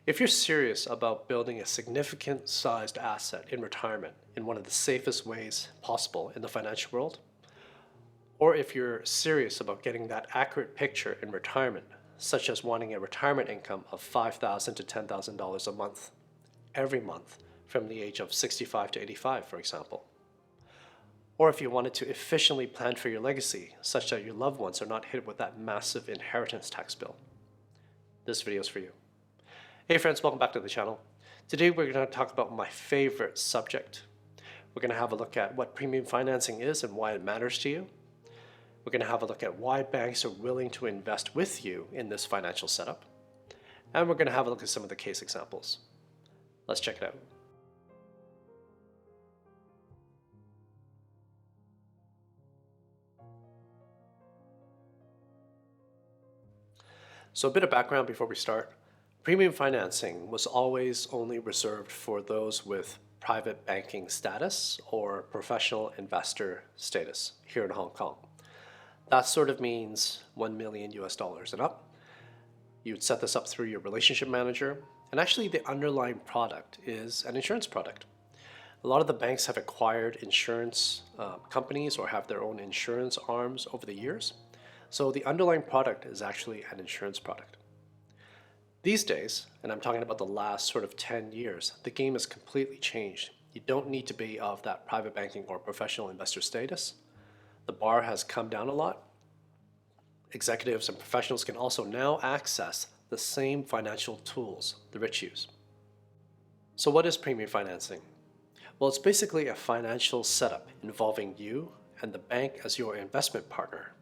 If you're serious about building a significant sized asset in retirement in one of the safest ways possible in the financial world, or if you're serious about getting that accurate picture in retirement, such as wanting a retirement income of $5,000 to $10,000 a month, every month, from the age of 65 to 85, for example, or if you wanted to efficiently plan for your legacy, such that your loved ones are not hit with that massive inheritance tax bill, this video is for you. Hey friends, welcome back to the channel. Today we're going to talk about my favorite subject. We're going to have a look at what premium financing is and why it matters to you. We're going to have a look at why banks are willing to invest with you in this financial setup. And we're going to have a look at some of the case examples. Let's check it out. So a bit of background before we start. Premium financing was always only reserved for those with private banking status or professional investor status here in Hong Kong. That sort of means 1 million US dollars and up. You'd set this up through your relationship manager, and actually the underlying product is an insurance product. A lot of the banks have acquired insurance companies or have their own insurance arms over the years. So the underlying product is actually an insurance product. These days, and I'm talking about the last sort of 10 years, the game has completely changed. You don't need to be of that private banking or professional investor status. The bar has come down a lot. Executives and professionals can also now access the same financial tools the rich use. So what is premium financing? Well, it's basically a financial setup involving you and the bank as your investment partner.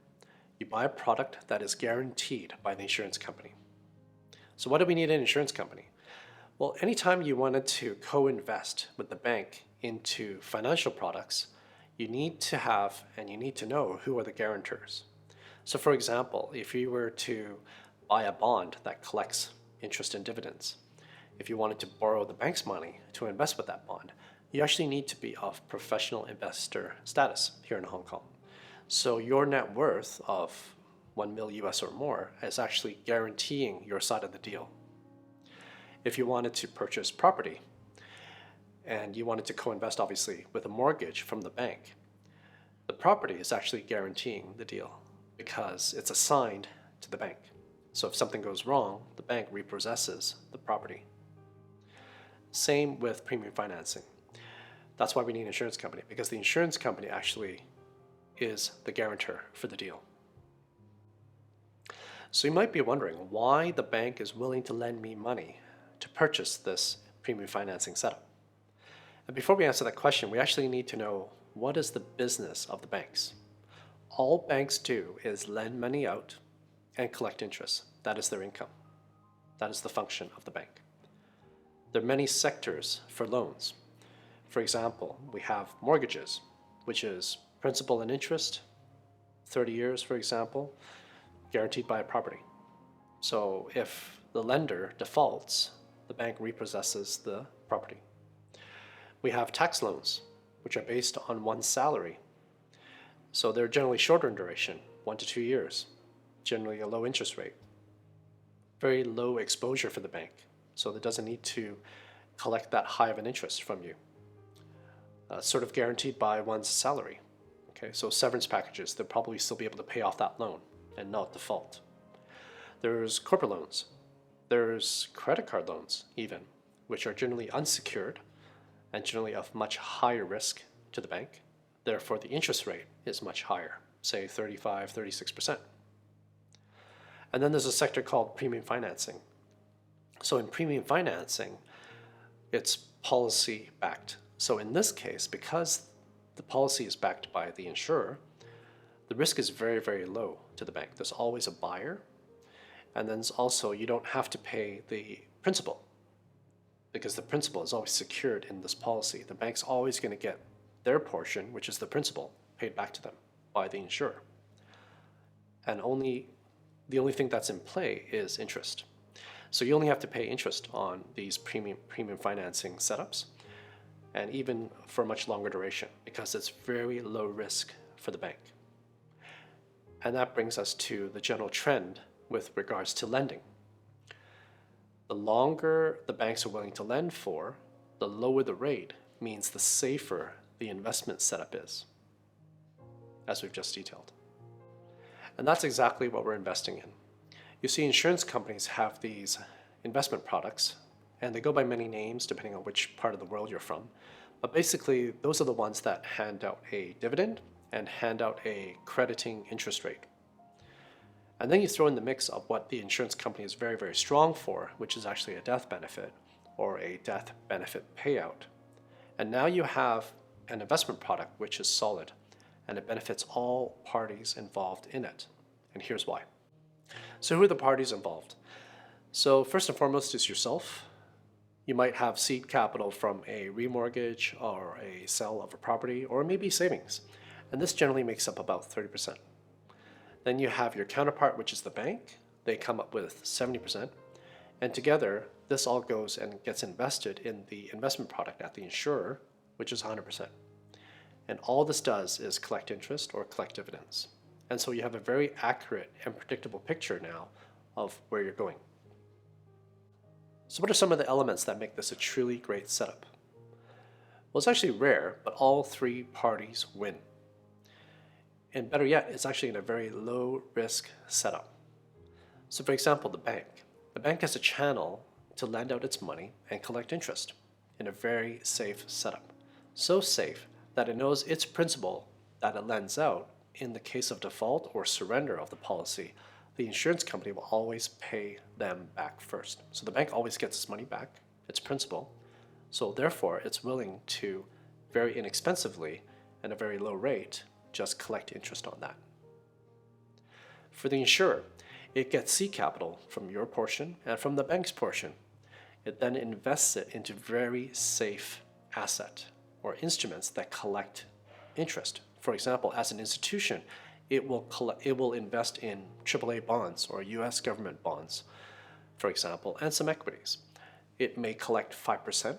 You buy a product that is guaranteed by the insurance company. So why do we need an insurance company? Well, anytime you wanted to co-invest with the bank into financial products, you need to have and you need to know who are the guarantors. So for example, if you were to buy a bond that collects interest and dividends, if you wanted to borrow the bank's money to invest with that bond, you actually need to be of professional investor status here in Hong Kong. So your net worth of 1 mil US or more is actually guaranteeing your side of the deal. If you wanted to purchase property and you wanted to co-invest obviously with a mortgage from the bank, the property is actually guaranteeing the deal because it's assigned to the bank. So if something goes wrong, the bank repossesses the property. Same with premium financing. That's why we need an insurance company, because the insurance company actually is the guarantor for the deal. So you might be wondering why the bank is willing to lend me money to purchase this premium financing setup. And before we answer that question, we actually need to know what is the business of the banks. All banks do is lend money out and collect interest. That is their income. That is the function of the bank. There are many sectors for loans. For example, we have mortgages, which is principal and interest, 30 years, for example, guaranteed by a property. So if the lender defaults, the bank repossesses the property. We have tax loans, which are based on one's salary. So they're generally shorter in duration, 1 to 2 years, generally a low interest rate. Very low exposure for the bank, so it doesn't need to collect that high of an interest from you. Sort of guaranteed by one's salary. Okay, so severance packages, they'll probably still be able to pay off that loan and not default. There's corporate loans. There's credit card loans even, which are generally unsecured and generally of much higher risk to the bank. Therefore, the interest rate is much higher, say 35, 36%. And then there's a sector called premium financing. So in premium financing, it's policy backed. So in this case, because the policy is backed by the insurer, the risk is very, very low to the bank. There's always a buyer. And then also you don't have to pay the principal because the principal is always secured in this policy. The bank's always going to get their portion, which is the principal, paid back to them by the insurer. And the only thing that's in play is interest. So you only have to pay interest on these premium financing setups, and even for a much longer duration because it's very low risk for the bank. And that brings us to the general trend with regards to lending. The longer the banks are willing to lend for, the lower the rate means the safer the investment setup is, as we've just detailed. And that's exactly what we're investing in. You see, insurance companies have these investment products, and they go by many names depending on which part of the world you're from. But basically, those are the ones that hand out a dividend and hand out a crediting interest rate. And then you throw in the mix of what the insurance company is very, very strong for, which is actually a death benefit or a death benefit payout. And now you have an investment product which is solid and it benefits all parties involved in it. And here's why. So who are the parties involved? So first and foremost is yourself. You might have seed capital from a remortgage or a sale of a property or maybe savings. And this generally makes up about 30%. Then you have your counterpart, which is the bank. They come up with 70%. And together, this all goes and gets invested in the investment product at the insurer, which is 100%. And all this does is collect interest or collect dividends. And so you have a very accurate and predictable picture now of where you're going. So what are some of the elements that make this a truly great setup? Well, it's actually rare, but all three parties win. And better yet, it's actually in a very low risk setup. So for example, the bank. The bank has a channel to lend out its money and collect interest in a very safe setup. So safe that it knows its principal that it lends out in the case of default or surrender of the policy, the insurance company will always pay them back first. So the bank always gets its money back, its principal. So therefore, it's willing to very inexpensively and a very low rate just collect interest on that. For the insurer, it gets seed capital from your portion and from the bank's portion. It then invests it into very safe asset or instruments that collect interest. For example, as an institution, it will invest in AAA bonds or US government bonds, for example, and some equities. It may collect 5%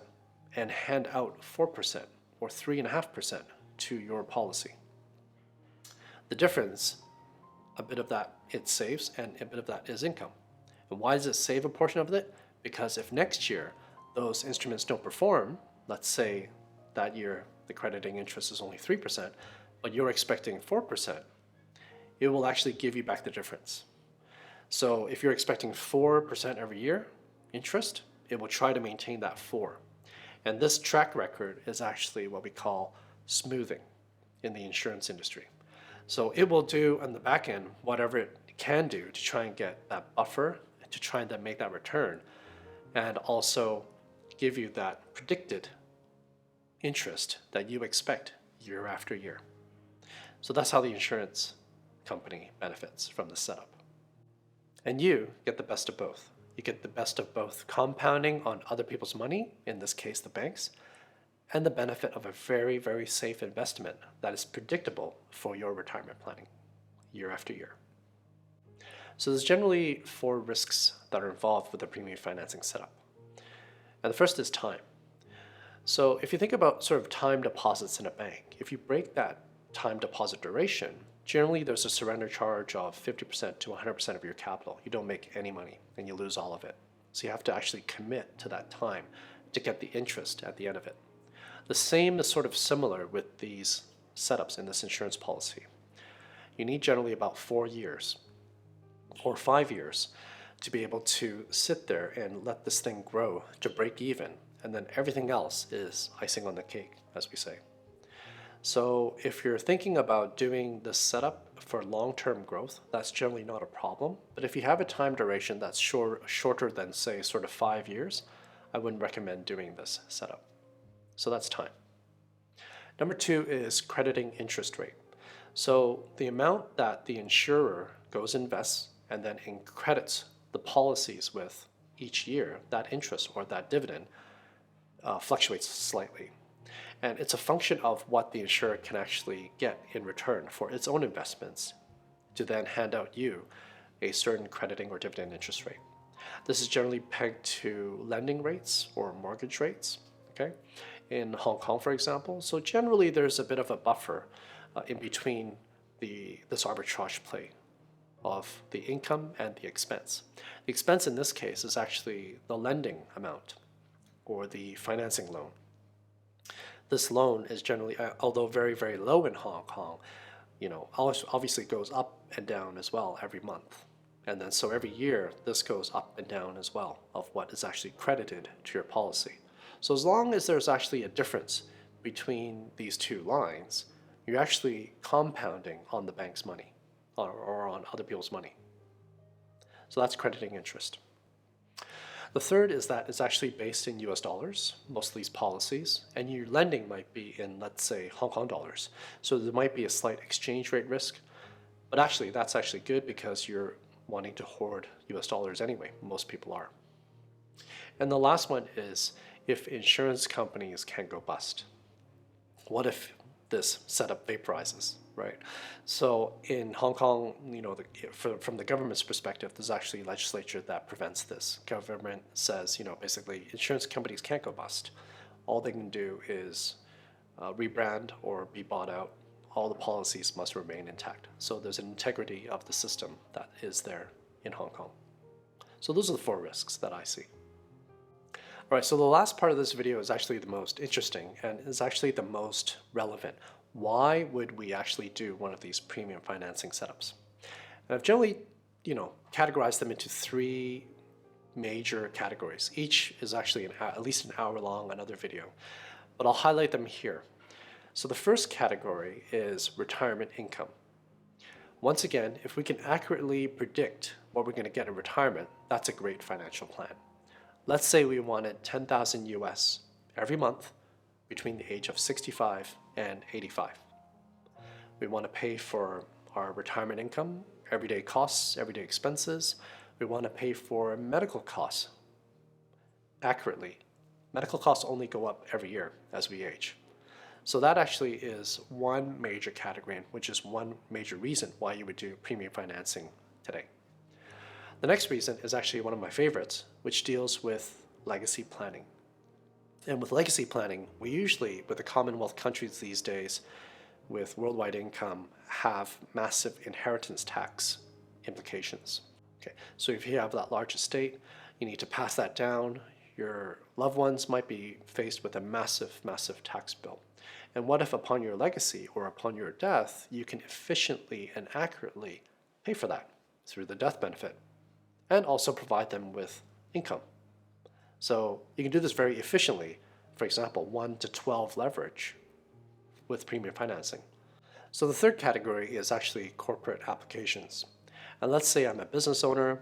and hand out 4% or 3.5% to your policy. The difference, a bit of that it saves and a bit of that is income. And why does it save a portion of it? Because if next year those instruments don't perform, let's say that year the crediting interest is only 3%, but you're expecting 4%, it will actually give you back the difference. So if you're expecting 4% every year interest, it will try to maintain that 4. And this track record is actually what we call smoothing in the insurance industry. So it will do on the back end whatever it can do to try and get that buffer, to try and then make that return, and also give you that predicted interest that you expect year after year. So that's how the insurance company benefits from the setup. And you get the best of both. You get the best of both compounding on other people's money, in this case the banks, and the benefit of a very, very safe investment that is predictable for your retirement planning year after year. So there's generally 4 risks that are involved with the premium financing setup. And the first is time. So if you think about sort of time deposits in a bank, if you break that time deposit duration, generally there's a surrender charge of 50% to 100% of your capital. You don't make any money and you lose all of it. So you have to actually commit to that time to get the interest at the end of it. The same is sort of similar with these setups in this insurance policy. You need generally about 4 years or 5 years to be able to sit there and let this thing grow to break even, and then everything else is icing on the cake, as we say. So if you're thinking about doing this setup for long-term growth, that's generally not a problem. But if you have a time duration that's shorter than, say, sort of 5 years, I wouldn't recommend doing this setup. So that's time. Number 2 is crediting interest rate. So the amount that the insurer goes invests and then credits the policies with each year, that interest or that dividend fluctuates slightly. And it's a function of what the insurer can actually get in return for its own investments to then hand out you a certain crediting or dividend interest rate. This is generally pegged to lending rates or mortgage rates, okay? In Hong Kong, for example. So generally there's a bit of a buffer in between this arbitrage play of the income and the expense. The expense in this case is actually the lending amount or the financing loan. This loan is generally, although very, very low in Hong Kong, obviously goes up and down as well every month. And then so every year, this goes up and down as well of what is actually credited to your policy. So as long as there's actually a difference between these two lines, you're actually compounding on the bank's money or on other people's money. So that's crediting interest. The third is that it's actually based in US dollars, most of these policies, and your lending might be in, let's say, Hong Kong dollars. So there might be a slight exchange rate risk, but actually that's actually good because you're wanting to hoard US dollars anyway. Most people are. And the last one is if insurance companies can go bust. What if this setup vaporizes, right? So in Hong Kong, from the government's perspective, there's actually legislature that prevents this. Government says, basically insurance companies can't go bust. All they can do is rebrand or be bought out. All the policies must remain intact. So there's an integrity of the system that is there in Hong Kong. So those are the 4 risks that I see. All right, so the last part of this video is actually the most interesting and is actually the most relevant. Why would we actually do one of these premium financing setups? And I've generally, categorized them into 3 major categories. Each is actually at least an hour long, another video, but I'll highlight them here. So the first category is retirement income. Once again, if we can accurately predict what we're going to get in retirement, that's a great financial plan. Let's say we wanted 10,000 US every month between the age of 65 and 85. We want to pay for our retirement income, everyday costs, everyday expenses. We want to pay for medical costs accurately. Medical costs only go up every year as we age. So that actually is one major category, which is one major reason why you would do premium financing today. The next reason is actually one of my favorites, which deals with legacy planning. And with legacy planning, we usually, with the Commonwealth countries these days, with worldwide income, have massive inheritance tax implications. Okay, so if you have that large estate, you need to pass that down. Your loved ones might be faced with a massive, massive tax bill. And what if upon your legacy or upon your death, you can efficiently and accurately pay for that through the death benefit and also provide them with income? So you can do this very efficiently. For example, 1 to 12 leverage with premium financing. So the third category is actually corporate applications. And let's say I'm a business owner.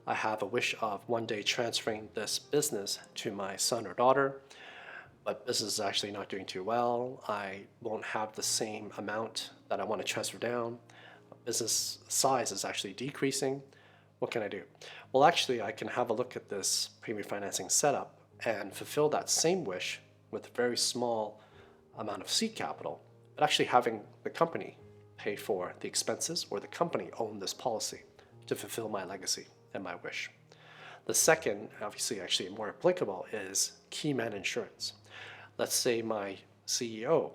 I have a wish of one day transferring this business to my son or daughter, but business is actually not doing too well. I won't have the same amount that I want to transfer down. Business size is actually decreasing. What can I do? Well, actually, I can have a look at this premium financing setup and fulfill that same wish with a very small amount of seed capital, but actually having the company pay for the expenses or the company own this policy to fulfill my legacy and my wish. The second, obviously actually more applicable, is key man insurance. Let's say my CEO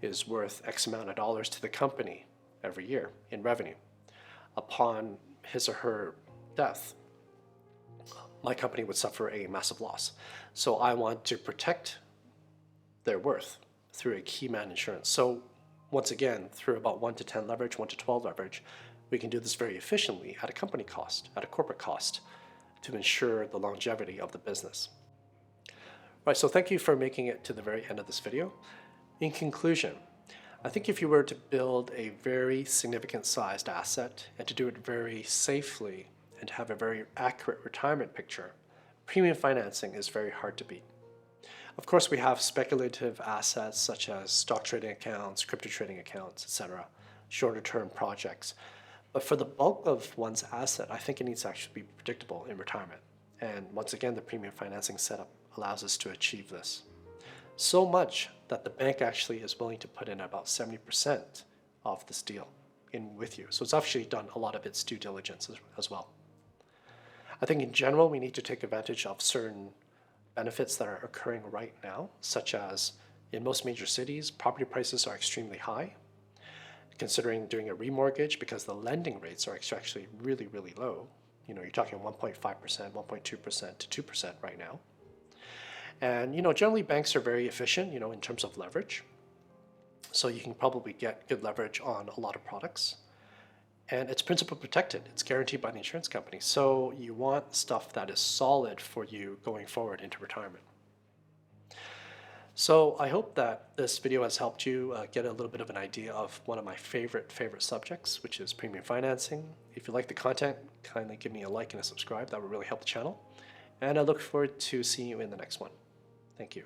is worth X amount of dollars to the company every year in revenue. Upon his or her death, my company would suffer a massive loss. So I want to protect their worth through a key man insurance. So once again, through about 1 to 10 leverage, 1 to 12 leverage, we can do this very efficiently at a company cost, at a corporate cost, to ensure the longevity of the business. Right, so thank you for making it to the very end of this video. In conclusion, I think if you were to build a very significant sized asset and to do it very safely and to have a very accurate retirement picture, premium financing is very hard to beat. Of course, we have speculative assets such as stock trading accounts, crypto trading accounts, etc., shorter term projects. But for the bulk of one's asset, I think it needs to actually be predictable in retirement. And once again, the premium financing setup allows us to achieve this. So much that the bank actually is willing to put in about 70% of this deal in with you. So it's actually done a lot of its due diligence as well. I think in general, we need to take advantage of certain benefits that are occurring right now, such as in most major cities, property prices are extremely high. considering doing a remortgage because the lending rates are actually really, really low. You're talking 1.5%, 1.2% to 2% right now. And, generally banks are very efficient, in terms of leverage. So you can probably get good leverage on a lot of products. And it's principal protected. It's guaranteed by the insurance company. So you want stuff that is solid for you going forward into retirement. So I hope that this video has helped you get a little bit of an idea of one of my favorite subjects, which is premium financing. If you like the content, kindly give me a like and a subscribe. That would really help the channel. And I look forward to seeing you in the next one. Thank you.